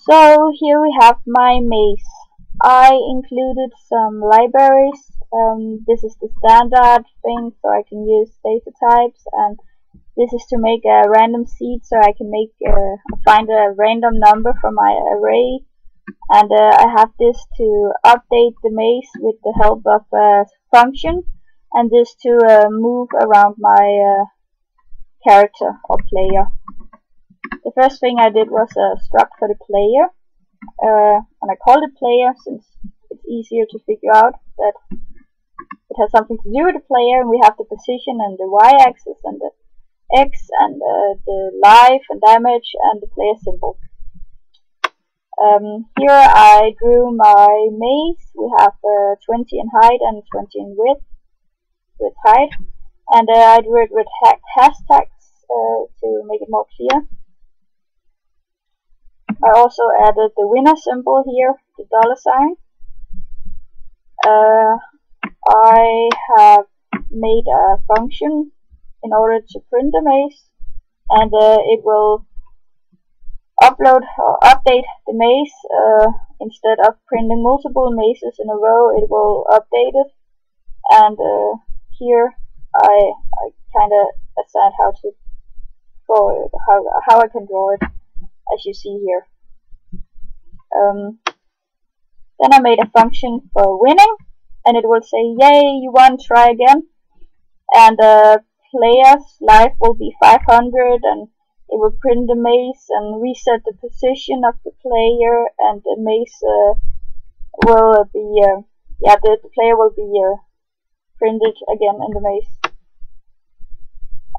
So here we have my maze. I included some libraries. This is the standard thing, so I can use data types, and this is to make a random seed, so I can find a random number from my array. And I have this to update the maze with the help of a function, and this to move around my character or player. The first thing I did was a struct for the player, and I called it player since it's easier to figure out that it has something to do with the player, and we have the position and the y-axis and the x and the life and damage and the player symbol. Here I drew my maze. We have 20 in height and 20 in width with height, and I drew it with hashtags to make it more clear. I also added the winner symbol here, the $sign. I have made a function in order to print the maze, and it will upload or update the maze. Instead of printing multiple mazes in a row, it will update it. And here I kind of assigned how to draw it, how I can draw it, as you see here. Then I made a function for winning, and it will say, "Yay, you won! Try again." And the player's life will be 500, and it will print the maze and reset the position of the player, and the maze will be the player will be printed again in the maze.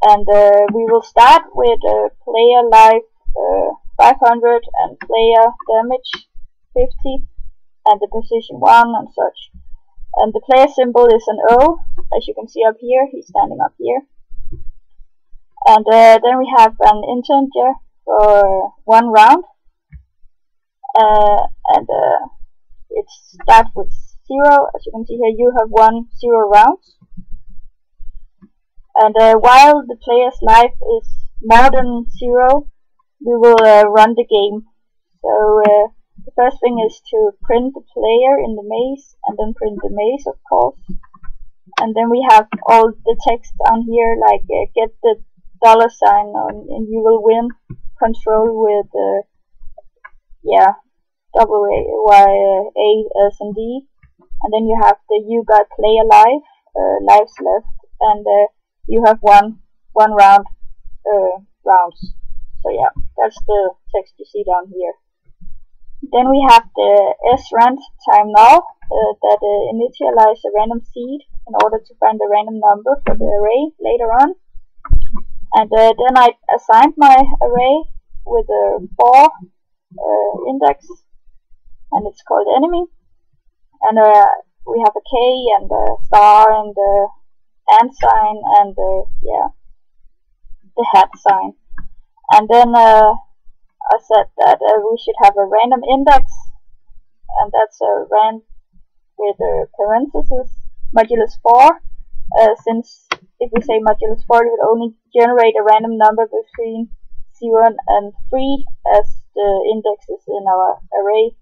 And we will start with player life 500 and player damage 50 and the position 1 and such. And the player symbol is an O, as you can see up here. He's standing up here. And then we have an integer for 1 round, and it starts with 0. As you can see here, you have 0 rounds. And while the player's life is more than 0, we will run the game. So the first thing is to print the player in the maze, and then print the maze, of course. And then we have all the text down here, like get the $sign on, and you will win. Control with W, Y, A, S, and D. And then you have the you got player life, lives left, and you have one round rounds. So yeah, that's the text you see down here. Then we have the srand time null that initialize a random seed in order to find a random number for the array later on. And then I assigned my array with a 4 index, and it's called enemy. And we have a K and a star and the and sign and the hat sign. And then I said that we should have a random index, and that's a rand with parentheses modulus 4. Since if we say modulus 4, it would only generate a random number between 0 and 3, as the index is in our array.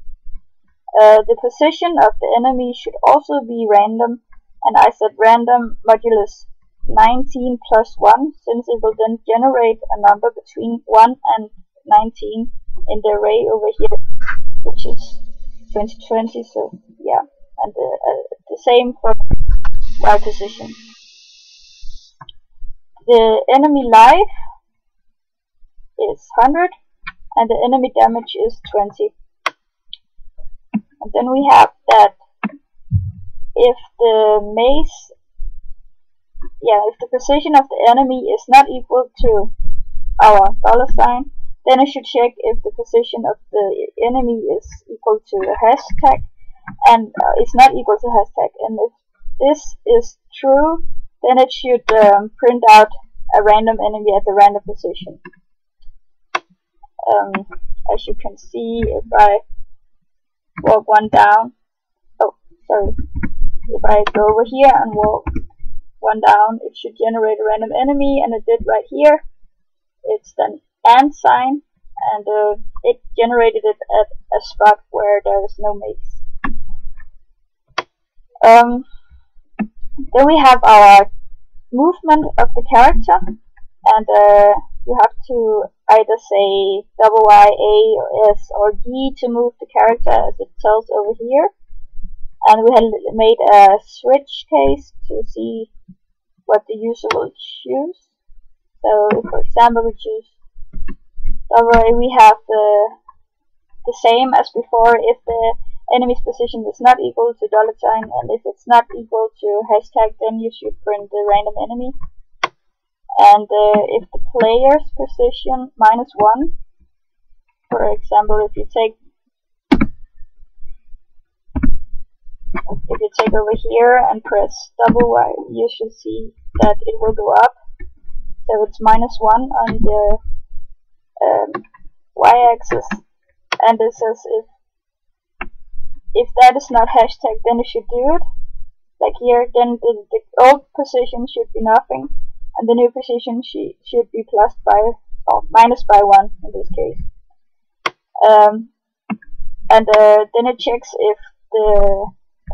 The position of the enemy should also be random, and I said random modulus 19 plus 1, since it will then generate a number between 1 and 19 in the array over here, which is 2020. So yeah, and the same for y position. The enemy life is 100, and the enemy damage is 20. And then we have that if the maze, if the position of the enemy is not equal to our $sign, then it should check if the position of the enemy is equal to a hashtag, and it's not equal to hashtag. And if this is true, then it should print out a random enemy at the random position. As you can see, if I walk one down, if I go over here and walk one down, it should generate a random enemy, and it did right here. It's then and sign, and it generated it at a spot where there is no maze. Then we have our movement of the character, and you have to either say double Y, A, or S, or D to move the character, as it tells over here. And we had made a switch case to see what the user will choose. So, if, for example, we choose double A, we have the same as before if the enemy's position is not equal to $, and if it's not equal to hashtag, then you should print the random enemy. And if the player's position -1, for example, if you take over here and press double Y, you should see that it will go up. So it's -1 on the Y-axis, and it says if that is not hashtag, then it should do it. Like here, then the old position should be nothing, and the new position should be minus by 1 in this case. And then it checks if the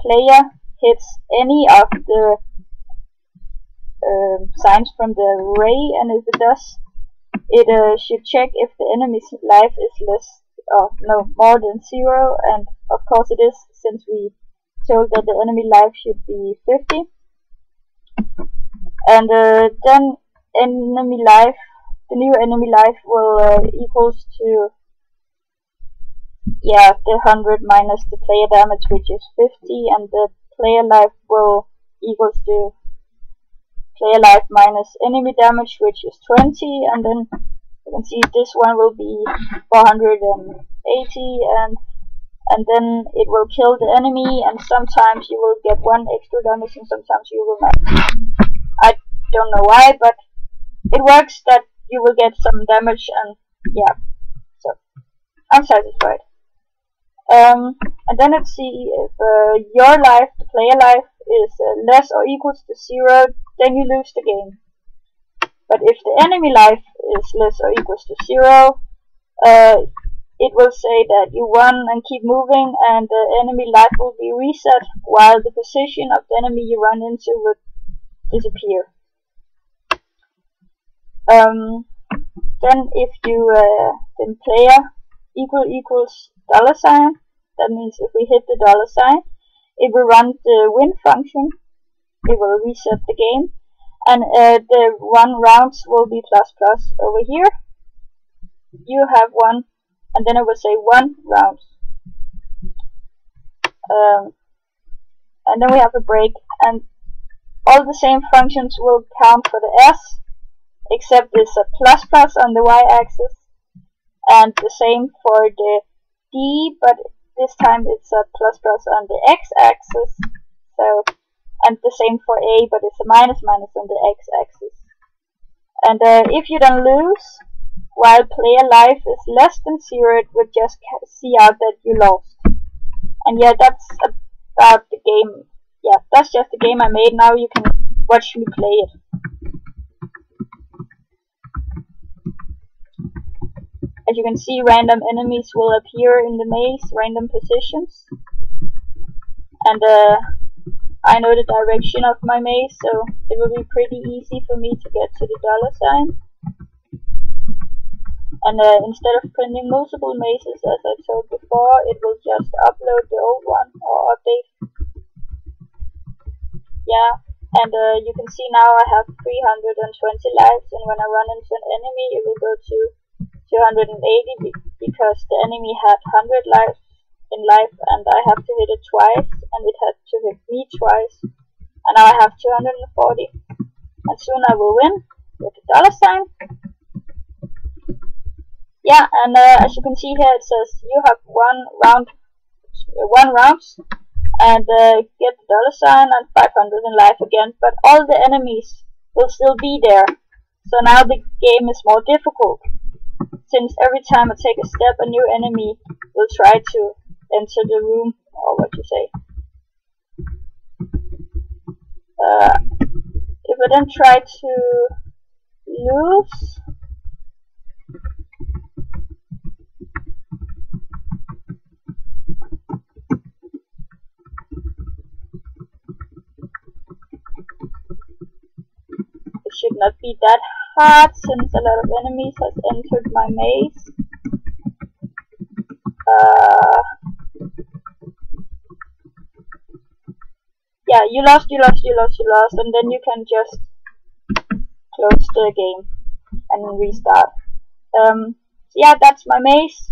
player hits any of the signs from the array, and if it does, it should check if the enemy's life is more than 0, and of course it is, since we told that the enemy life should be 50. And then enemy life, the new enemy life will equals to the 100 minus the player damage, which is 50, and the player life will equals to player life minus enemy damage, which is 20, and then you can see this one will be 480, and then it will kill the enemy, and sometimes you will get 1 extra damage and sometimes you will not. I don't know why, but it works that you will get some damage, and so I'm satisfied. And then let's see if your life, the player life, is less or equals to 0, then you lose the game. But if the enemy life is less or equals to 0, it will say that you won and keep moving, and the enemy life will be reset while the position of the enemy you run into would disappear. Then if you then player equals $, that means if we hit the $, it will run the win function, it will reset the game, and the 1 rounds will be ++ over here. You have 1, and then it will say 1 rounds. And then we have a break, and all the same functions will count for the S, except there's a ++ on the Y-axis, and the same for the D, but this time it's a ++ on the X-axis. So, and the same for A, but it's a minus on the X-axis. And if you then lose, while player life is less than 0, it would just see out that you lost. And that's about the game. That's just the game I made. Now you can watch me play it. As you can see, random enemies will appear in the maze, random positions. And I know the direction of my maze, so it will be pretty easy for me to get to the $. And instead of printing multiple mazes, as I told before, it will just upload the old one or update. And you can see now I have 320 lives, and when I run into an enemy, it will go to 280 because the enemy had 100 lives in life, and I have to hit it twice, and it had to hit me twice, and now I have 240. And soon I will win with the $. And as you can see here, it says you have 1 round, and get the $, and 500 in life again. But all the enemies will still be there. So now the game is more difficult, since every time I take a step, a new enemy will try to enter the room, or what you say. If I then try to lose, should not be that hard since a lot of enemies has entered my maze. Yeah, you lost, and then you can just close the game and restart. So yeah, that's my maze.